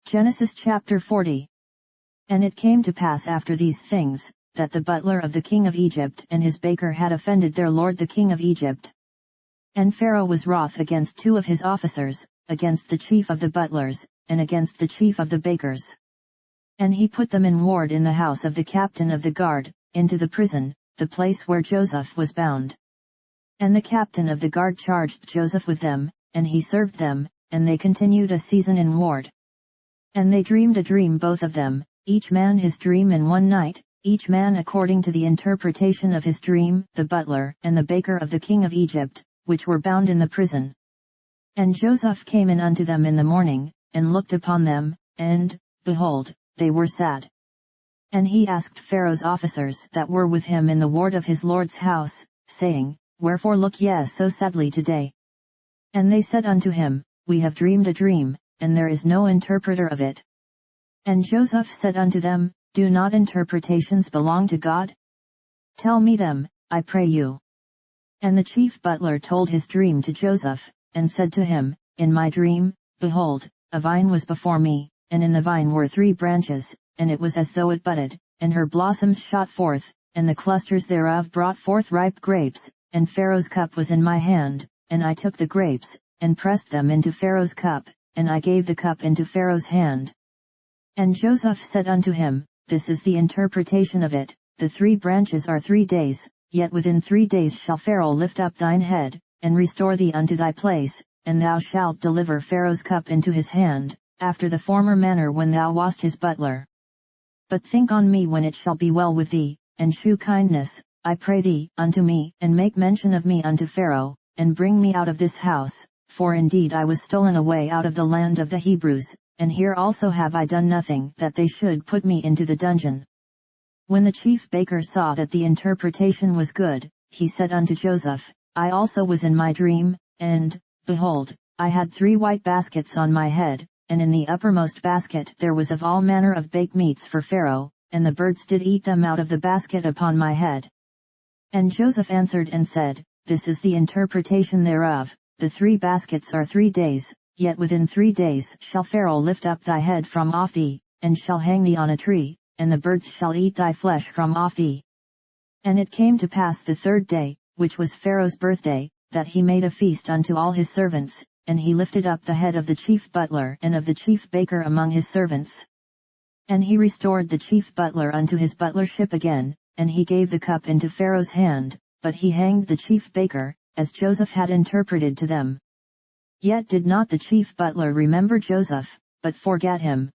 Genesis chapter 40. And it came to pass after these things, that the butler of the king of Egypt and his baker had offended their lord the king of Egypt. And Pharaoh was wroth against two of his officers, against the chief of the butlers, and against the chief of the bakers. And he put them in ward in the house of the captain of the guard, into the prison, the place where Joseph was bound. And the captain of the guard charged Joseph with them, and he served them, and they continued a season in ward. And they dreamed a dream both of them, each man his dream in one night, each man according to the interpretation of his dream, the butler and the baker of the king of Egypt, which were bound in the prison. And Joseph came in unto them in the morning, and looked upon them, and, behold, they were sad. And he asked Pharaoh's officers that were with him in the ward of his lord's house, saying, Wherefore look ye so sadly today? And they said unto him, We have dreamed a dream, and there is no interpreter of it. And Joseph said unto them, Do not interpretations belong to God? Tell me them, I pray you. And the chief butler told his dream to Joseph, and said to him, In my dream, behold, a vine was before me, and in the vine were 3 branches, and it was as though it budded, and her blossoms shot forth, and the clusters thereof brought forth ripe grapes, and Pharaoh's cup was in my hand, and I took the grapes, and pressed them into Pharaoh's cup, and I gave the cup into Pharaoh's hand. And Joseph said unto him, This is the interpretation of it, the 3 branches are 3 days, yet within 3 days shall Pharaoh lift up thine head, and restore thee unto thy place, and thou shalt deliver Pharaoh's cup into his hand, after the former manner when thou wast his butler. But think on me when it shall be well with thee, and shew kindness, I pray thee, unto me, and make mention of me unto Pharaoh, and bring me out of this house, for indeed I was stolen away out of the land of the Hebrews, and here also have I done nothing that they should put me into the dungeon. When the chief baker saw that the interpretation was good, he said unto Joseph, I also was in my dream, and, behold, I had 3 white baskets on my head, and in the uppermost basket there was of all manner of baked meats for Pharaoh, and the birds did eat them out of the basket upon my head. And Joseph answered and said, This is the interpretation thereof, the 3 baskets are 3 days, yet within 3 days shall Pharaoh lift up thy head from off thee, and shall hang thee on a tree, and the birds shall eat thy flesh from off thee. And it came to pass the 3rd day, which was Pharaoh's birthday, that he made a feast unto all his servants, and he lifted up the head of the chief butler and of the chief baker among his servants. And he restored the chief butler unto his butlership again, and he gave the cup into Pharaoh's hand, but he hanged the chief baker, as Joseph had interpreted to them. Yet did not the chief butler remember Joseph, but forgat him,